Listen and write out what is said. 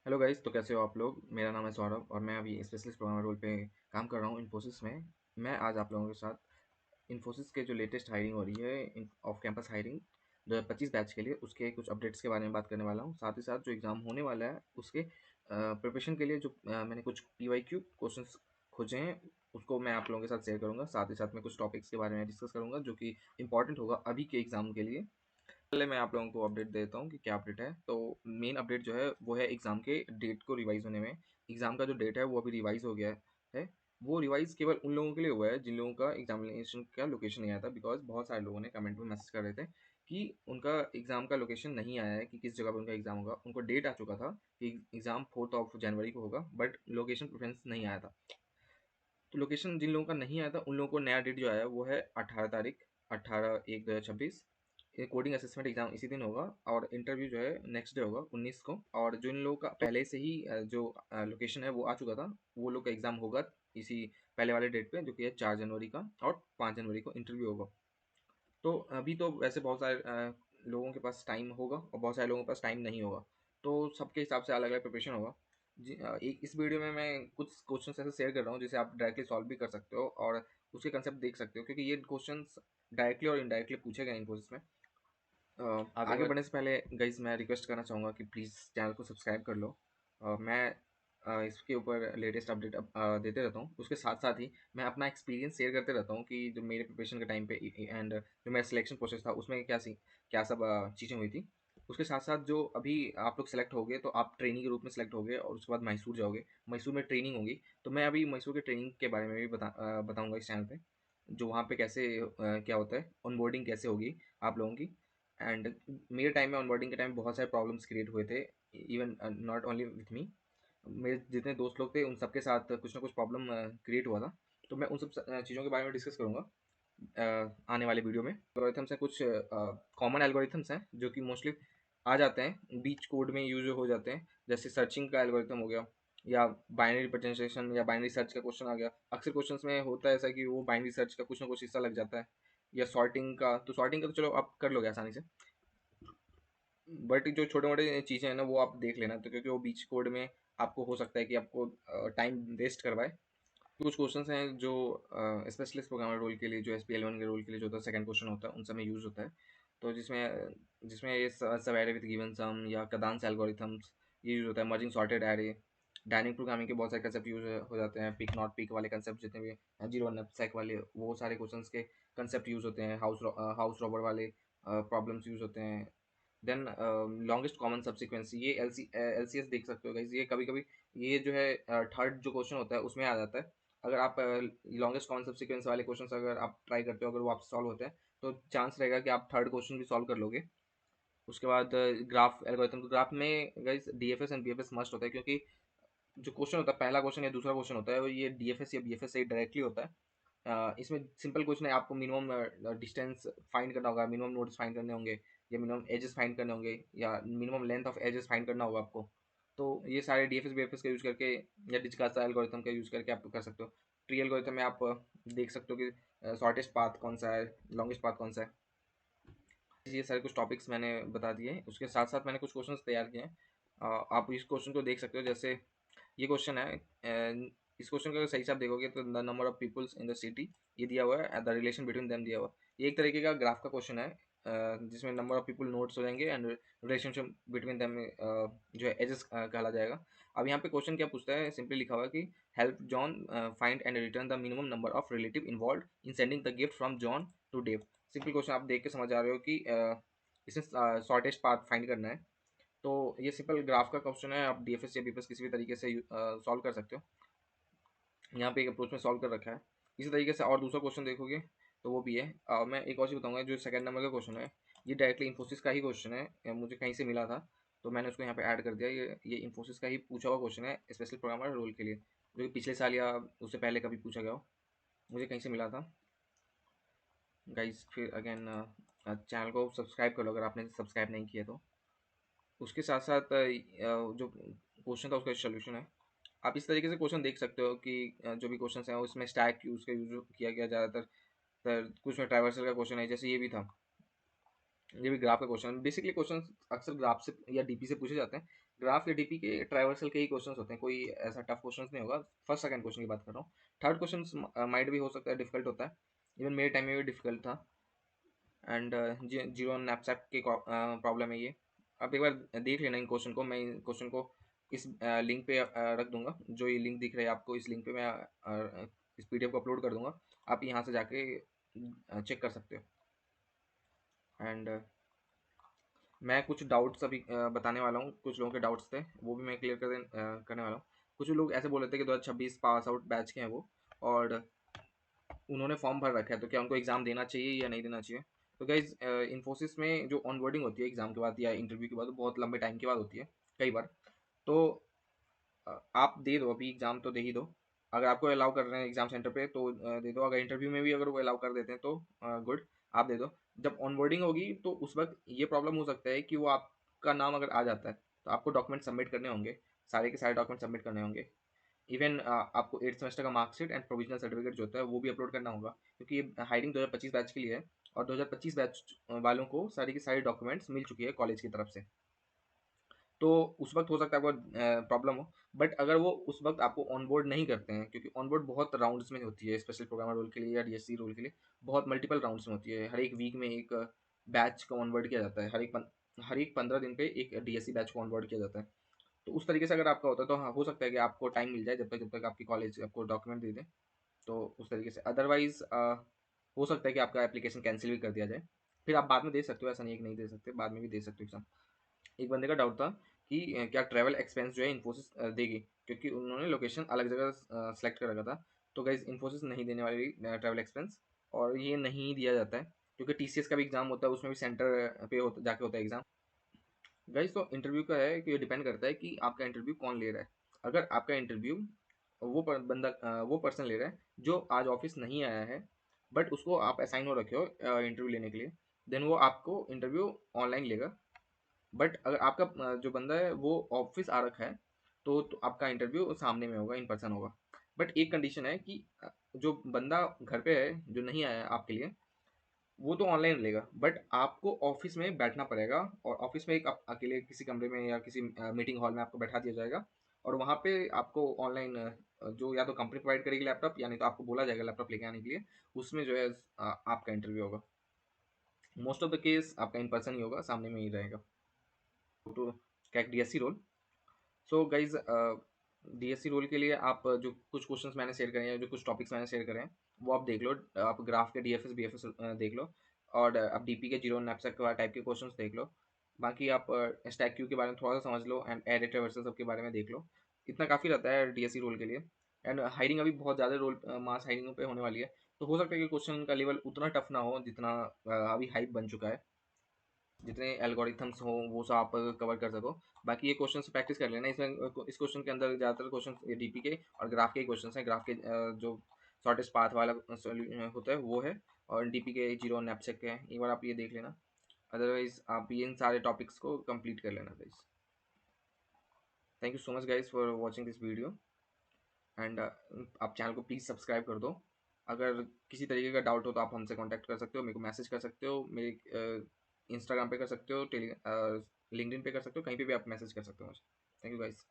Hello guys, तो कैसे हो आप लोग। मेरा नाम है सौरभ और मैं अभी स्पेशलिस्ट प्रोग्रामर रोल पे काम कर रहा हूँ इन्फोसिस में। मैं आज आप लोगों के साथ इन्फोसिस के जो लेटेस्ट हायरिंग हो रही है ऑफ कैंपस हायरिंग 2025 बैच के लिए, उसके कुछ अपडेट्स के बारे में बात करने वाला हूँ। साथ ही साथ जो एग्ज़ाम होने वाला है उसके प्रिपरेशन के लिए जो मैंने कुछ PYQ क्वेश्चंस खोजे हैं उसको मैं आप लोगों के साथ शेयर करूँगा। साथ ही साथ मैं कुछ टॉपिक्स के बारे में डिस्कस करूँगा जो कि इंपॉर्टेंट होगा अभी के एग्ज़ाम के लिए। पहले मैं आप लोगों को अपडेट देता हूँ कि क्या अपडेट है। तो मेन अपडेट जो है वो है एग्ज़ाम के डेट को रिवाइज़ होने में। एग्ज़ाम का जो डेट है वो अभी रिवाइज़ हो गया है। वो रिवाइज़ केवल उन लोगों के लिए हुआ है जिन लोगों का एग्जामिनेशन का लोकेशन नहीं आया था, बिकॉज़ बहुत सारे लोगों ने कमेंट में मैसेज कर रहे थे कि उनका एग्ज़ाम का लोकेशन नहीं आया है कि किस जगह पे उनका एग्ज़ाम होगा। उनको डेट आ चुका था कि एग्ज़ाम 4th ऑफ जनवरी को होगा, बट लोकेशन प्रेफ़रेंस नहीं आया था। तो लोकेशन जिन लोगों का नहीं आया था उन लोगों को नया डेट जो आया है वो है 18 तारीख, 18/1/2026। ये कोडिंग असेसमेंट एग्जाम इसी दिन होगा और इंटरव्यू जो है नेक्स्ट डे होगा 19 को। और जिन लोगों का पहले से ही जो लोकेशन है वो आ चुका था, वो लोग का एग्जाम होगा इसी पहले वाले डेट पे, जो कि है 4 जनवरी का, और 5 जनवरी को इंटरव्यू होगा। तो अभी तो वैसे बहुत सारे लोगों के पास टाइम होगा और बहुत सारे लोगों के पास टाइम नहीं होगा, तो सबके हिसाब से अलग अलग प्रिपरेशन होगा। जी, एक इस वीडियो में मैं कुछ क्वेश्चन ऐसे शेयर कर रहा हूँ जिसे आप डायरेक्टली सॉल्व भी कर सकते हो और उसके कंसेप्ट देख सकते हो, क्योंकि ये क्वेश्चन डायरेक्टली और इनडायरेक्टली पूछे गए इन्फोसिस में। आगे बढ़ने से पहले गाइज मैं रिक्वेस्ट करना चाहूँगा कि प्लीज़ चैनल को सब्सक्राइब कर लो। मैं इसके ऊपर लेटेस्ट अपडेट देते रहता हूँ। उसके साथ साथ ही मैं अपना एक्सपीरियंस शेयर करते रहता हूँ कि जो मेरे प्रिपरेशन के टाइम पे एंड जो मेरा सिलेक्शन प्रोसेस था उसमें क्या सब चीज़ें हुई थी। उसके साथ साथ जो अभी आप लोग सेलेक्ट हो गए तो आप ट्रेनिंग के रूप में सेलेक्ट हो गए और उसके बाद मैसूर जाओगे, मैसूर में ट्रेनिंग होगी। तो मैं अभी मैसूर के ट्रेनिंग के बारे में भी बताऊँगा इस चैनल पे, जो वहाँ पे कैसे क्या होता है, ऑनबोर्डिंग कैसे होगी आप लोगों की। एंड मेरे टाइम में ऑनबोर्डिंग के टाइम बहुत सारे प्रॉब्लम्स क्रिएट हुए थे, even not only with me. मेरे जितने दोस्त लोग थे उन सबके साथ कुछ ना कुछ प्रॉब्लम क्रिएट हुआ था। तो मैं उन सब चीज़ों के बारे में डिस्कस करूँगा आने वाले वीडियो में। एल्गोरिथम्स हैं, कुछ कॉमन एल्गोरिथम्स हैं जो कि मोस्टली आ जाते हैं, बीच कोड में यूज हो जाते हैं। जैसे सर्चिंग का एल्गोरिथम हो गया, या बाइनरी रिप्रेजेंटेशन या बाइनरी सर्च का क्वेश्चन आ गया। अक्सर क्वेश्चंस में होता है ऐसा कि वो बाइनरी सर्च का कुछ ना कुछ हिस्सा लग जाता है, या सॉर्टिंग का तो चलो आप कर लोगे आसानी से। बट जो छोटे मोटे चीज़ें हैं ना वो आप देख लेना, तो क्योंकि वो बीच कोड में आपको हो सकता है कि आपको टाइम वेस्ट करवाए। कुछ क्वेश्चंस हैं जो स्पेशलिस्ट प्रोग्रामर रोल के लिए, जो SPL1 के रोल के लिए जो होता है, सेकंड क्वेश्चन होता है, उन सब में यूज़ होता है। तो जिसमें जिसमें ये सब एरे विद गिवन सम या कदांस एल्गोरिथम्स ये यूज़ होता है। Merging sorted array, dynamic programming के बहुत सारे कंसेप्ट यूज हो जाते हैं। पिक नॉट पिक वाले कंसेप्ट जितने भी हैं, जीरो नैपसैक वाले, वो सारे क्वेश्चंस के कंसेप्ट यूज होते हैं। हाउस रॉबर वाले प्रॉब्लम्स यूज होते हैं। देन लॉन्गेस्ट कॉमन सब्सिक्वेंस, ये LCS देख सकते हो गाइस। ये कभी कभी ये जो है थर्ड जो क्वेश्चन होता है उसमें आ जाता है। अगर आप लॉन्गेस्ट कॉमन सब्सिक्वेंस वाले क्वेश्चन अगर आप ट्राई करते हो, अगर वो आपसे सॉल्व होते हैं, तो चांस रहेगा कि आप थर्ड क्वेश्चन भी सॉल्व कर लोगे। उसके बाद ग्राफ एल्गोरिथम, तो ग्राफ में guys DFS and BFS must होता है, क्योंकि जो क्वेश्चन होता है, पहला क्वेश्चन या दूसरा क्वेश्चन होता है, वो ये DFS या BFS से डायरेक्टली होता है। इसमें सिंपल क्वेश्चन है, आपको मिनिमम डिस्टेंस फाइंड करना होगा, मिनिमम नोड्स फाइंड करने होंगे, या मिनिमम एजेस फाइंड करने होंगे, या minimum length of edges find करना होगा आपको। तो ये सारे DFS BFS का यूज करके या डिस्कासा एल्गोरिथम का यूज करके आप कर सकते हो। ट्री एल्गोरिथम में आप देख सकते हो कि शॉर्टेस्ट पाथ कौन सा है, लॉन्गेस्ट पाथ कौन सा है। ये सारे कुछ टॉपिक्स मैंने बता दिए। उसके साथ साथ मैंने कुछ क्वेश्चंस तैयार किए हैं। आप इस क्वेश्चन को देख सकते हो। जैसे ये क्वेश्चन है, इस क्वेश्चन को अगर सही से आप देखोगे तो the number of peoples in the city ये दिया हुआ है, द रिलेशन बिटवीन देम दिया हुआ है। ये एक तरीके का ग्राफ का क्वेश्चन है, जिसमें नंबर ऑफ पीपल नोट्स हो जाएंगे एंड रिलेशनशिप बिटवीन देम जो है एजेस कहला जाएगा। अब यहाँ पे क्वेश्चन क्या पूछता है, सिंपली लिखा हुआ है कि help John find and return the minimum number of relative involve in sending the gift from John to Dave. Simple question आप देख के समझ आ रहे हो कि इसमें शॉर्टेस्ट पाथ फाइंड करना है। तो ये सिंपल ग्राफ का क्वेश्चन है, आप DFS या BFS किसी भी तरीके से सॉल्व कर सकते हो। यहाँ पे एक अप्रोच में सॉल्व कर रखा है। इसी तरीके से और दूसरा क्वेश्चन देखोगे तो वो भी है। मैं एक और चीज़ बताऊंगा, जो सेकंड नंबर का क्वेश्चन है ये डायरेक्टली इन्फोसिस का ही क्वेश्चन है, मुझे कहीं से मिला था तो मैंने उसको यहाँ पे ऐड कर दिया। ये इन्फोसिस का ही पूछा हुआ क्वेश्चन है, स्पेशल प्रोग्रामर रोल के लिए, जो कि पिछले साल या उससे पहले कभी पूछा गया हो, मुझे कहीं से मिला था। गाइस फिर अगेन चैनल को सब्सक्राइब कर लो अगर आपने सब्सक्राइब नहीं किया तो। उसके साथ साथ जो क्वेश्चन था उसका सोल्यूशन है। आप इस तरीके से क्वेश्चन देख सकते हो कि जो भी क्वेश्चन हैं उसमें स्टैक यूज का यूज किया गया ज़्यादातर। कुछ में ट्राइवर्सल का क्वेश्चन है, जैसे ये भी था, ये भी ग्राफ का क्वेश्चन। बेसिकली क्वेश्चन अक्सर ग्राफ से या DP से पूछे जाते हैं, ग्राफ या डीपी के ट्राइवर्सल के ही क्वेश्चन होते हैं, कोई ऐसा टफ क्वेश्चन नहीं होगा। फर्स्ट सेकंड क्वेश्चन की बात कर रहा हूँ। थर्ड क्वेश्चन माइट भी हो सकता है डिफिकल्ट होता है, इवन मेरे टाइम में भी डिफिकल्ट था। एंड जीरो नैपसैक की प्रॉब्लम है ये। आप एक बार देख लेना इन क्वेश्चन को, मैं इन क्वेश्चन को इस लिंक पे रख दूंगा, जो ये लिंक दिख रहा है आपको, इस लिंक पे मैं इस पीडीएफ को अपलोड कर दूंगा, आप यहाँ से जाके चेक कर सकते हो। एंड मैं कुछ डाउट्स अभी बताने वाला हूँ, कुछ लोगों के डाउट्स थे वो भी मैं क्लियर करने वाला हूँ। कुछ लोग ऐसे बोल रहे थे कि 2026 पास आउट बैच के हैं वो, और उन्होंने फॉर्म भर रखा है, तो क्या उनको एग्ज़ाम देना चाहिए या नहीं देना चाहिए। तो गाइज इन्फोसिस में जो ऑनबोर्डिंग होती है एग्ज़ाम के बाद या इंटरव्यू के बाद, वो बहुत लंबे टाइम के बाद होती है कई बार। तो आप दे दो, अभी एग्ज़ाम तो दे ही दो। अगर आपको अलाउ कर रहे हैं एग्ज़ाम सेंटर पे तो दे दो, अगर इंटरव्यू में भी अगर वो अलाउ कर देते हैं तो गुड, आप दे दो। जब ऑनबोर्डिंग होगी तो उस वक्त ये प्रॉब्लम हो सकता है कि वो आपका नाम अगर आ जाता है तो आपको डॉक्यूमेंट सबमिट करने होंगे, सारे के सारे डॉक्यूमेंट सबमिट करने होंगे। इवन आपको 8th सेमेस्टर का मार्कशीट एंड प्रोविजनल सर्टिफिकेट जो होता है वो भी अपलोड करना होगा, क्योंकि ये हायरिंग 2025 बैच के लिए है, और 2025 बैच वालों को सारी की सारी डॉक्यूमेंट्स मिल चुकी है कॉलेज की तरफ से। तो उस वक्त हो सकता है आपको प्रॉब्लम हो। बट अगर वो उस वक्त आपको ऑनबोर्ड नहीं करते हैं, क्योंकि ऑनबोर्ड बहुत राउंड्स में होती है, स्पेशल प्रोग्रामर रोल के लिए या डीएससी रोल के लिए बहुत मल्टीपल राउंड्स में होती है। हर एक वीक में एक बैच को ऑनबोर्ड किया जाता है, हर एक 15 दिन पे एक डीएससी बैच को ऑनबोर्ड किया जाता है। तो उस तरीके से अगर आपका होता है तो हाँ, हो सकता है कि आपको टाइम मिल जाए जब तक आपकी कॉलेज आपको डॉक्यूमेंट दे दें, तो उस तरीके से। अदरवाइज हो सकता है कि आपका एप्लीकेशन कैंसिल भी कर दिया जाए, फिर आप बाद में दे सकते हो, ऐसा नहीं है कि नहीं दे सकते, बाद में भी दे सकते हो एग्जाम। एक बंदे का डाउट था कि क्या ट्रैवल एक्सपेंस जो है इन्फोसिस देगी, क्योंकि उन्होंने लोकेशन अलग जगह सेलेक्ट कर रखा था। तो गाइज इन्फोसिस नहीं देने वाली ट्रैवल एक्सपेंस, और ये नहीं दिया जाता है, क्योंकि टीसीएस का भी एग्जाम होता है, उसमें भी सेंटर पे जाके होता है एग्जाम। गाइज तो इंटरव्यू का है कि ये डिपेंड करता है कि आपका इंटरव्यू कौन ले रहा है। अगर आपका इंटरव्यू बंदा वो पर्सन ले रहा है जो आज ऑफिस नहीं आया है, बट उसको आप असाइन हो रखे हो इंटरव्यू लेने के लिए, देन वो आपको इंटरव्यू ऑनलाइन लेगा। बट अगर आपका जो बंदा है वो ऑफिस आ रखा है, तो आपका इंटरव्यू सामने में होगा, इन पर्सन होगा। बट एक कंडीशन है कि जो बंदा घर पे है जो नहीं आया है आपके लिए, वो तो ऑनलाइन लेगा, बट आपको ऑफिस में बैठना पड़ेगा, और ऑफिस में एक अकेले किसी कमरे में या किसी मीटिंग हॉल में आपको बैठा दिया जाएगा, और वहाँ पे आपको ऑनलाइन जो या तो कंपनी प्रोवाइड करेगी लैपटॉप, या नहीं तो आपको बोला जाएगा लैपटॉप लेके आने के लिए, उसमें जो है आपका इंटरव्यू होगा। मोस्ट ऑफ द केस आपका इन पर्सन ही होगा, सामने में ही रहेगा। To crack DSC role, so guys DSC role के लिए आप जो कुछ क्वेश्चंस मैंने शेयर करे हैं, जो कुछ टॉपिक्स मैंने शेयर करे हैं, वो आप देख लो। आप ग्राफ के डीएफएस बीएफएस देख लो, और आप डीपी के जीरो नैपसैक टाइप के क्वेश्चंस देख लो। बाकी आप स्टैक क्यू के बारे में थोड़ा सा समझ लो, एंड एडिट रिवर्सल सब के बारे में देख लो। इतना काफ़ी रहता है डीएससी रोल के लिए। एंड हायरिंग अभी बहुत ज़्यादा रोल मास हायरिंग पे होने वाली है, तो हो सकता है कि क्वेश्चन का लेवल उतना टफ ना हो जितना अभी हाइप बन चुका है, जितने एल्गोरिथम्स हो वो सब आप कवर कर सको। बाकी ये क्वेश्चन प्रैक्टिस कर लेना, इसमें इस क्वेश्चन के अंदर ज़्यादातर क्वेश्चन डीपी के और ग्राफ के क्वेश्चन हैं। ग्राफ के जो शॉर्टेस्ट पाथ वाला होता है वो है, और डीपी के जीरो नैपसेक के हैं, एक बार आप ये देख लेना। अदरवाइज आप ये इन सारे टॉपिक्स को कंप्लीट कर लेना guys. Thank you so much guys for watching this video, and आप चैनल को प्लीज़ सब्सक्राइब कर दो। अगर किसी तरीके का डाउट हो तो आप हमसे कांटेक्ट कर सकते हो, मेरे को मैसेज कर सकते हो, मेरे इंस्टाग्राम पे कर सकते हो, लिंक्डइन पे कर सकते हो, कहीं पे भी आप मैसेज कर सकते हो मुझे। Thank you guys.